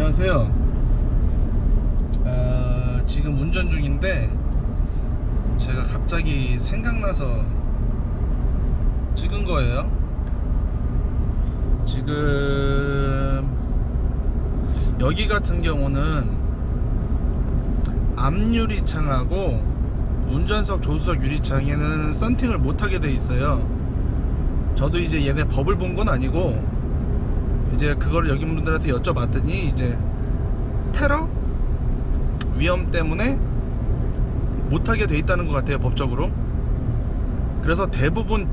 안녕하세요. 지금 운전 중인데 제가 갑자기 생각나서 찍은 거예요. 지금 여기 같은 경우는 앞유리창하고 운전석 조수석 유리창에는 썬팅을 못하게 돼 있어요. 저도 이제 얘네 법을 본 건 아니고 이제 그거를 여기 분들한테 여쭤봤더니 이제 테러 위험 때문에 못하게 돼 있다는 것 같아요, 법적으로. 그래서 대부분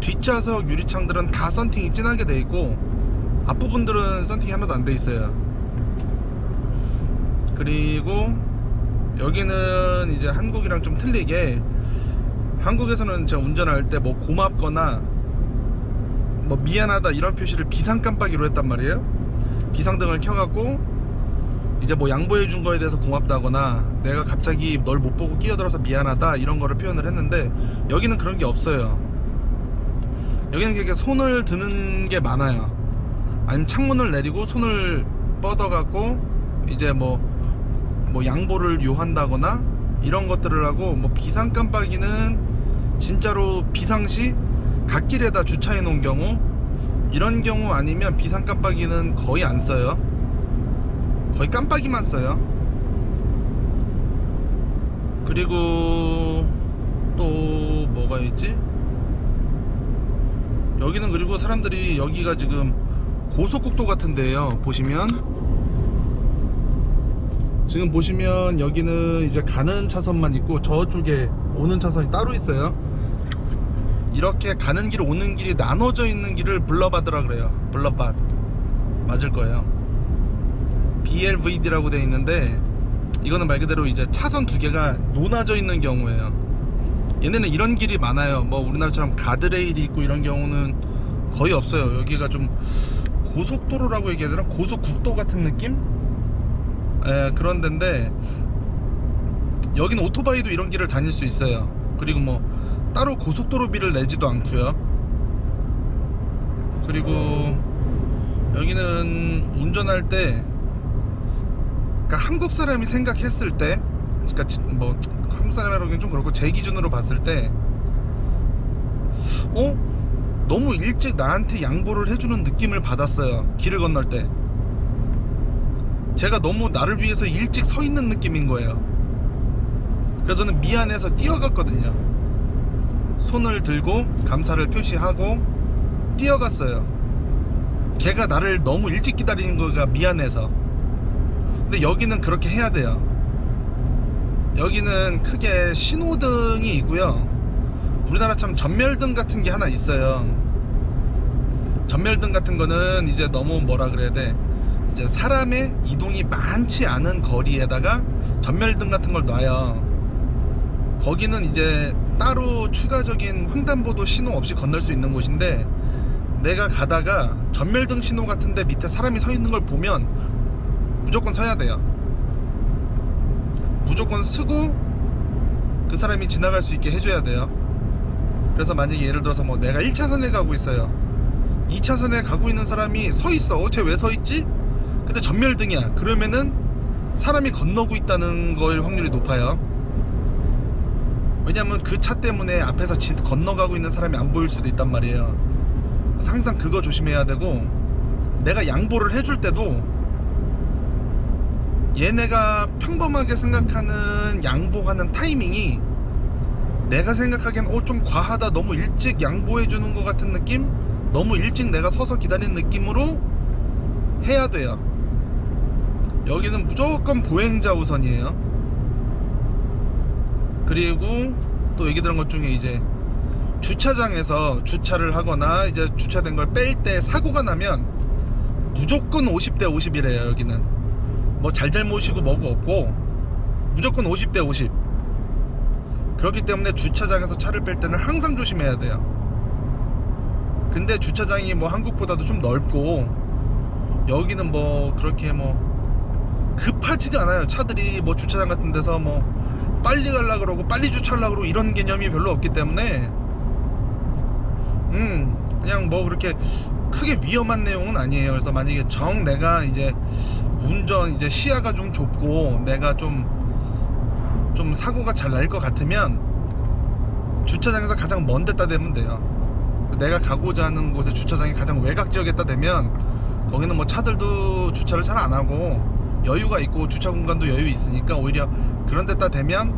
뒷좌석 유리창들은 다 썬팅이 진하게 돼 있고 앞부분들은 썬팅이 하나도 안 돼 있어요. 그리고 여기는 이제 한국이랑 좀 틀리게, 한국에서는 제가 운전할 때 뭐 고맙거나 뭐 미안하다 이런 표시를 비상 깜빡이로 했단 말이에요. 비상등을 켜갖고 이제 뭐 양보해 준 거에 대해서 고맙다거나 내가 갑자기 널 못 보고 끼어들어서 미안하다 이런 거를 표현을 했는데, 여기는 그런 게 없어요. 여기는 그렇게 손을 드는 게 많아요. 아니면 창문을 내리고 손을 뻗어갖고 이제 뭐 양보를 요한다거나 이런 것들을 하고, 뭐 비상 깜빡이는 진짜로 비상시 갓길에다 주차해 놓은 경우, 이런 경우 아니면 비상 깜빡이는 거의 안 써요. 거의 깜빡이만 써요. 그리고 또 뭐가 있지? 여기는, 그리고 사람들이 여기가 지금 고속국도 같은데요. 지금 보시면 여기는 이제 가는 차선만 있고 저쪽에 오는 차선이 따로 있어요. 이렇게 가는 길 오는 길이 나눠져 있는 길을 블러바드라 그래요. 블러바드 맞을 거예요. BLVD라고 되어 있는데, 이거는 말 그대로 이제 차선 두 개가 놓아져 있는 경우예요. 얘네는 이런 길이 많아요. 뭐 우리나라처럼 가드레일이 있고 이런 경우는 거의 없어요. 여기가 좀 고속도로라고 얘기해야 되나? 고속국도 같은 느낌? 그런 데인데, 여기는 오토바이도 이런 길을 다닐 수 있어요. 그리고 뭐 따로 고속도로비를 내지도 않고요. 그리고 여기는 운전할 때, 그러니까 한국 사람이 생각했을 때, 그러니까 뭐 한국 사람이라고는 좀 그렇고 제 기준으로 봤을 때 너무 일찍 나한테 양보를 해주는 느낌을 받았어요. 길을 건널 때 제가 너무 나를 위해서 일찍 서 있는 느낌인 거예요. 그래서 저는 미안해서 뛰어갔거든요. 손을 들고 감사를 표시하고 뛰어갔어요. 걔가 나를 너무 일찍 기다리는 거가 미안해서. 근데 여기는 그렇게 해야 돼요. 여기는 크게 신호등이 있고요. 우리나라처럼 전멸등 같은 게 하나 있어요. 전멸등 같은 거는 이제 너무 뭐라 그래야 돼, 이제 사람의 이동이 많지 않은 거리에다가 전멸등 같은 걸 놔요. 거기는 이제 따로 추가적인 횡단보도 신호 없이 건널 수 있는 곳인데, 내가 가다가 전멸등 신호 같은데 밑에 사람이 서 있는 걸 보면 무조건 서야 돼요. 무조건 서고 그 사람이 지나갈 수 있게 해줘야 돼요. 그래서 만약에 예를 들어서 뭐 내가 1차선에 가고 있어요. 2차선에 가고 있는 사람이 서 있어. 쟤 왜 서 있지? 근데 전멸등이야. 그러면은 사람이 건너고 있다는 걸 확률이 높아요. 왜냐면 그 차 때문에 앞에서 건너가고 있는 사람이 안 보일 수도 있단 말이에요. 항상 그거 조심해야 되고, 내가 양보를 해줄 때도 얘네가 평범하게 생각하는 양보하는 타이밍이 내가 생각하기엔 좀 과하다, 너무 일찍 양보해주는 것 같은 느낌? 너무 일찍 내가 서서 기다리는 느낌으로 해야 돼요. 여기는 무조건 보행자 우선이에요. 그리고 또 얘기 들은 것 중에, 이제 주차장에서 주차를 하거나 이제 주차된 걸 뺄 때 사고가 나면 무조건 50대 50이래요. 여기는 뭐 잘못이고 뭐고 없고 무조건 50대 50. 그렇기 때문에 주차장에서 차를 뺄 때는 항상 조심해야 돼요. 근데 주차장이 뭐 한국보다도 좀 넓고 여기는 뭐 그렇게 뭐 급하지가 않아요. 차들이 뭐 주차장 같은 데서 뭐 빨리 가려고 그러고 빨리 주차하려고 그러고 이런 개념이 별로 없기 때문에 그냥 뭐 그렇게 크게 위험한 내용은 아니에요. 그래서 만약에 내가 이제 운전 이제 시야가 좀 좁고 내가 좀 사고가 잘 날 것 같으면 주차장에서 가장 먼 데다 대면 돼요. 내가 가고자 하는 곳의 주차장이 가장 외곽 지역에다 대면 거기는 뭐 차들도 주차를 잘 안 하고 여유가 있고 주차 공간도 여유 있으니까 오히려 그런 데다 대면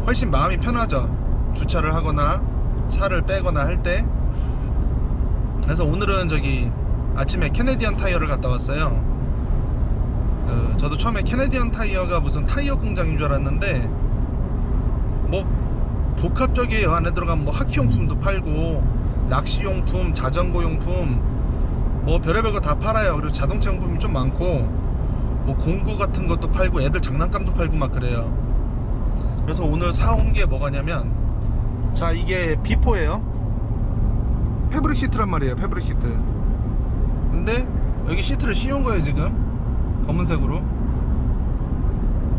훨씬 마음이 편하죠. 주차를 하거나 차를 빼거나 할 때. 그래서 오늘은 저기 아침에 캐네디언 타이어를 갔다 왔어요. 저도 처음에 캐네디언 타이어가 무슨 타이어 공장인 줄 알았는데 뭐 복합적이에요. 안에 들어가면 뭐 하키용품도 팔고 낚시용품, 자전거용품 뭐 별의별 거 다 팔아요. 그리고 자동차 용품이 좀 많고 뭐 공구 같은 것도 팔고 애들 장난감도 팔고 막 그래요. 그래서 오늘 사온 게 뭐가냐면, 자, 이게 비포예요. 패브릭 시트란 말이에요. 패브릭 시트. 근데 여기 시트를 씌운 거예요. 지금 검은색으로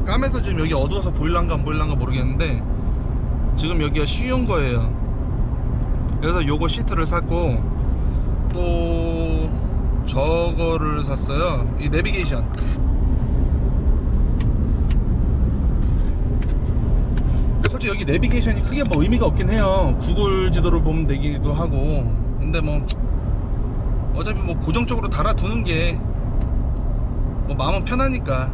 까매서 지금 여기 어두워서 보일란가 안 보일란가 모르겠는데 지금 여기가 씌운 거예요. 그래서 요거 시트를 샀고 또 저거를 샀어요. 이 내비게이션. 솔직히 여기 내비게이션이 크게 뭐 의미가 없긴 해요. 구글 지도를 보면 되기도 하고. 근데 뭐 어차피 뭐 고정적으로 달아두는 게 뭐 마음은 편하니까.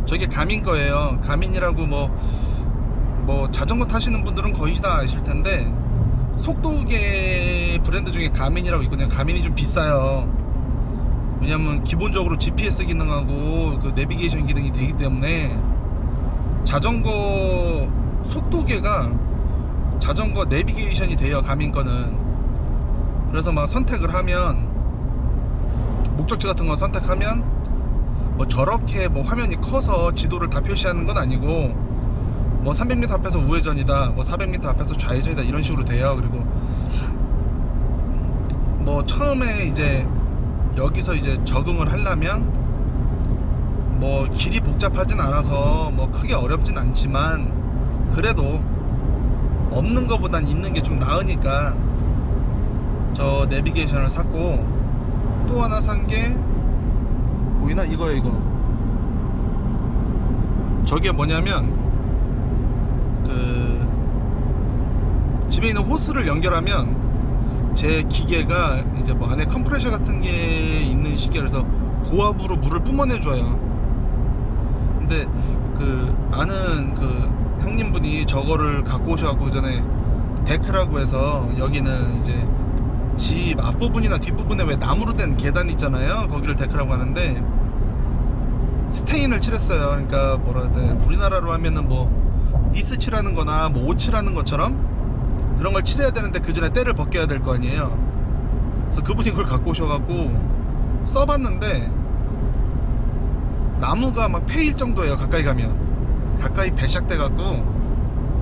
저게 가민 거예요. 가민이라고 뭐 자전거 타시는 분들은 거의 다 아실 텐데 속도계 브랜드 중에 가민이라고 있거든요. 가민이 좀 비싸요. 왜냐면 기본적으로 GPS 기능하고 그 내비게이션 기능이 되기 때문에 자전거 속도계가 자전거 내비게이션이 돼요. 가민 거는. 그래서 막 선택을 하면 목적지 같은 거 선택하면 뭐 저렇게 뭐 화면이 커서 지도를 다 표시하는 건 아니고 뭐 300m 앞에서 우회전이다, 뭐 400m 앞에서 좌회전이다 이런 식으로 돼요. 그리고 뭐 처음에 이제 여기서 이제 적응을 하려면 뭐 길이 복잡하진 않아서 뭐 크게 어렵진 않지만 그래도 없는 거보단 있는 게 좀 나으니까 저 내비게이션을 샀고, 또 하나 산 게 보이나? 이거예요. 이거 저게 뭐냐면 그 집에 있는 호스를 연결하면 제 기계가 이제 뭐 안에 컴프레셔 같은 게 있는 시계라서 고압으로 물을 뿜어내줘요. 근데 그 아는 그 형님분이 저거를 갖고 오셔갖고 전에 데크라고 해서 여기는 이제 집 앞부분이나 뒷부분에 왜 나무로 된 계단 있잖아요. 거기를 데크라고 하는데 스테인을 칠했어요. 그러니까 뭐라 해야 돼, 우리나라로 하면은 뭐 니스 칠하는 거나 뭐 오칠하는 것처럼 그런 걸 칠해야 되는데 그 전에 때를 벗겨야 될 거 아니에요. 그래서 그분이 그걸 갖고 오셔갖고 써봤는데 나무가 막 패일 정도예요. 가까이 가면 가까이 배샥 돼갖고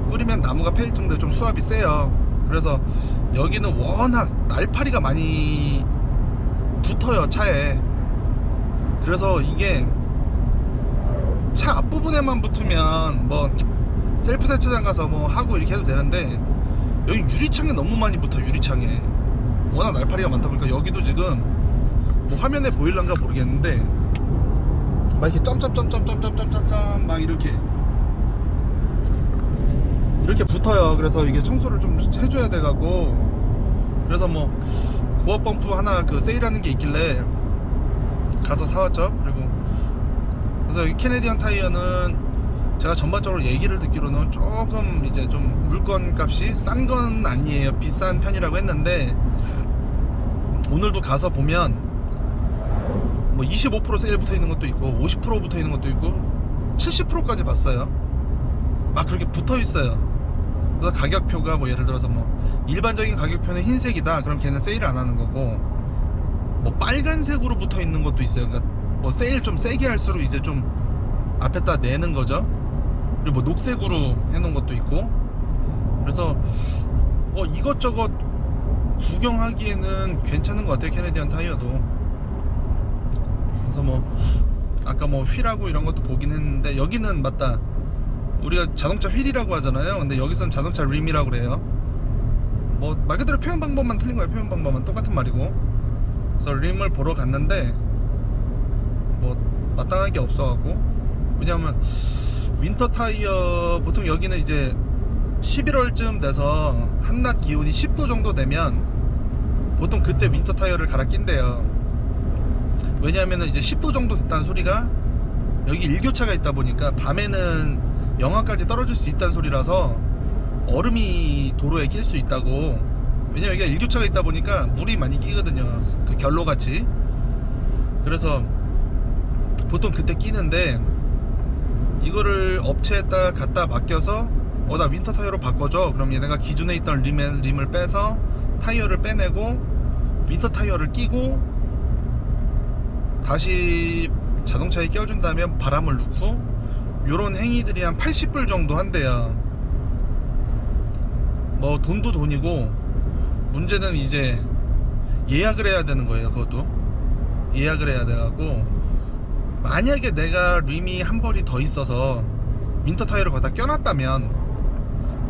뿌리면 나무가 패일 정도에 좀 수압이 세요. 그래서 여기는 워낙 날파리가 많이 붙어요, 차에. 그래서 이게 차 앞부분에만 붙으면 뭐 셀프 세차장 가서 뭐 하고 이렇게 해도 되는데 여기 유리창에 너무 많이 붙어. 유리창에 워낙 날파리가 많다 보니까 여기도 지금 뭐 화면에 보일란가 모르겠는데 막 이렇게 점점점점점점점점 막 이렇게 붙어요. 그래서 이게 청소를 좀 해줘야 돼가고, 그래서 뭐 고압 펌프 하나 그 세일하는 게 있길래 가서 사왔죠. 그리고 그래서 여기 캐네디언 타이어는 제가 전반적으로 얘기를 듣기로는 조금 이제 좀 물건 값이 싼 건 아니에요. 비싼 편이라고 했는데 오늘도 가서 보면 뭐 25% 세일 붙어 있는 것도 있고 50% 붙어 있는 것도 있고 70%까지 봤어요. 막 그렇게 붙어 있어요. 그래서 가격표가 뭐 예를 들어서 뭐 일반적인 가격표는 흰색이다, 그럼 걔는 세일을 안 하는 거고, 뭐 빨간색으로 붙어 있는 것도 있어요. 그러니까 뭐 세일 좀 세게 할수록 이제 좀 앞에다 내는 거죠. 그리고 뭐 녹색으로 해놓은 것도 있고. 그래서 뭐 이것저것 구경하기에는 괜찮은 것 같아요, 캐네디언 타이어도. 그래서 뭐 아까 뭐 휠하고 이런 것도 보긴 했는데 여기는 맞다, 우리가 자동차 휠이라고 하잖아요. 근데 여기선 자동차 림이라고 그래요. 뭐 말 그대로 표현 방법만 틀린 거예요. 표현 방법만 똑같은 말이고. 그래서 림을 보러 갔는데 뭐 마땅한 게 없어갖고, 왜냐면 윈터 타이어 보통 여기는 이제 11월쯤 돼서 한낮 기온이 10도 정도 되면 보통 그때 윈터 타이어를 갈아 낀대요. 왜냐하면 이제 10도 정도 됐다는 소리가 여기 일교차가 있다 보니까 밤에는 영하까지 떨어질 수 있다는 소리라서 얼음이 도로에 낄 수 있다고. 왜냐면 여기가 일교차가 있다 보니까 물이 많이 끼거든요, 그 결로같이. 그래서 보통 그때 끼는데, 이거를 업체에다 갖다 맡겨서 나 윈터 타이어로 바꿔줘, 그럼 얘네가 기존에 있던 림을 빼서 타이어를 빼내고 윈터 타이어를 끼고 다시 자동차에 껴준다면 바람을 넣고, 요런 행위들이 한 80불 정도 한대요. 뭐 돈도 돈이고, 문제는 이제 예약을 해야 되는 거예요. 그것도 예약을 해야 돼갖고, 만약에 내가 림이 한 벌이 더 있어서 윈터 타이어를 거기다 껴놨다면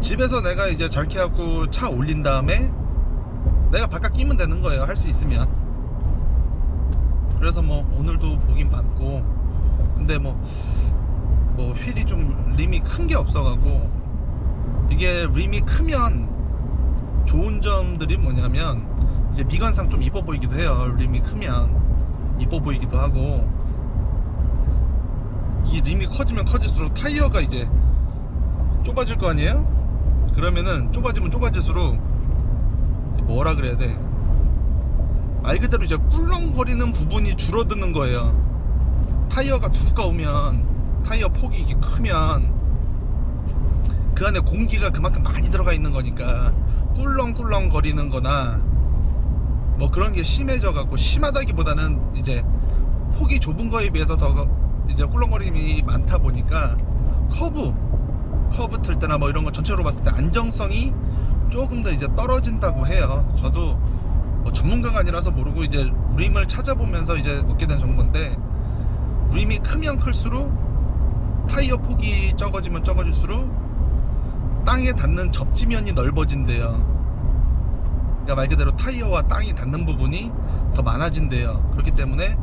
집에서 내가 이제 잘게 갖고 차 올린 다음에 내가 바깥 끼면 되는 거예요, 할 수 있으면. 그래서 뭐 오늘도 보긴 봤고, 근데 뭐 휠이 좀 림이 큰 게 없어가고, 이게 림이 크면 좋은 점들이 뭐냐면 이제 미관상 좀 이뻐 보이기도 해요. 림이 크면 이뻐 보이기도 하고, 이 림이 커지면 커질수록 타이어가 이제 좁아질 거 아니에요? 그러면은 좁아지면 좁아질수록 뭐라 그래야 돼, 말 그대로 이제 꿀렁거리는 부분이 줄어드는 거예요. 타이어가 두꺼우면, 타이어 폭이 이게 크면 그 안에 공기가 그만큼 많이 들어가 있는 거니까 꿀렁꿀렁 거리는 거나 뭐 그런 게 심해져 갖고, 심하다기보다는 이제 폭이 좁은 거에 비해서 더 이제 꿀렁거림이 많다 보니까 커브 틀 때나 뭐 이런 거 전체로 봤을 때 안정성이 조금 더 이제 떨어진다고 해요. 저도 뭐 전문가가 아니라서 모르고 이제 림을 찾아보면서 이제 얻게 된 정보인데, 림이 크면 클수록 타이어 폭이 적어지면 적어질수록 땅에 닿는 접지면이 넓어진대요. 그러니까 말 그대로 타이어와 땅이 닿는 부분이 더 많아진대요. 그렇기 때문에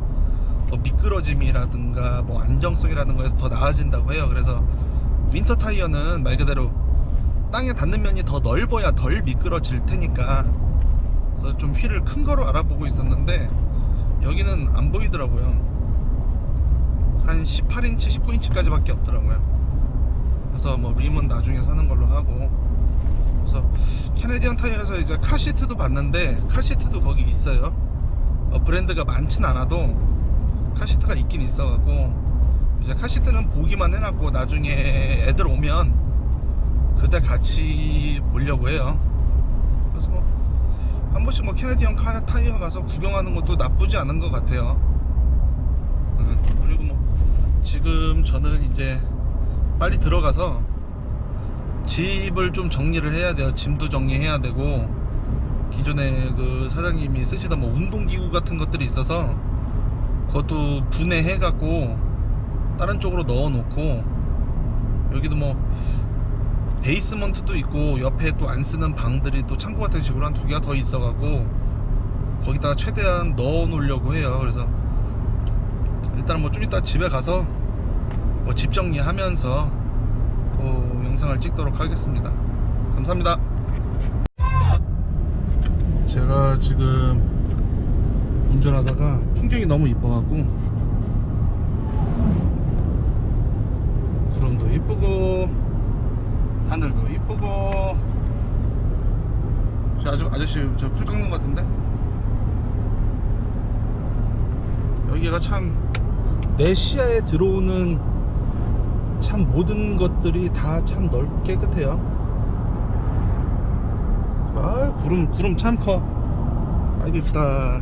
뭐 미끄러짐이라든가 뭐 안정성이라든가 해서 더 나아진다고 해요. 그래서 윈터 타이어는 말 그대로 땅에 닿는 면이 더 넓어야 덜 미끄러질 테니까, 그래서 좀 휠을 큰 거로 알아보고 있었는데 여기는 안 보이더라고요. 한 18인치 19인치까지 밖에 없더라고요. 그래서 뭐 림은 나중에 사는 걸로 하고, 그래서 캐네디언 타이어에서 이제 카시트도 봤는데 카시트도 거기 있어요. 브랜드가 많진 않아도 카시트가 있긴 있어갖고, 이제 카시트는 보기만 해놨고 나중에 애들 오면 그때 같이 보려고 해요. 그래서 뭐 한 번씩 뭐 캐네디언 타이어 가서 구경하는 것도 나쁘지 않은 것 같아요. 그리고 뭐 지금 저는 이제 빨리 들어가서 집을 좀 정리를 해야 돼요. 짐도 정리해야 되고, 기존에 그 사장님이 쓰시던 뭐 운동기구 같은 것들이 있어서 그것도 분해해 갖고 다른 쪽으로 넣어 놓고, 여기도 뭐 베이스먼트도 있고 옆에 또 안 쓰는 방들이 또 창고 같은 식으로 한 2개가 더 있어 갖고 거기다가 최대한 넣어 놓으려고 해요. 그래서 일단 뭐 좀 이따 집에 가서 뭐 집 정리하면서 또 영상을 찍도록 하겠습니다. 감사합니다. 제가 지금 운전하다가 풍경이 너무 이뻐갖고, 구름도 이쁘고 하늘도 이쁘고, 아저씨 저 풀 깎는 것 같은데, 여기가 참 내 시야에 들어오는 참 모든 것들이 다 참 넓게 깨끗해요. 구름 참 커. 아이고 이쁘다.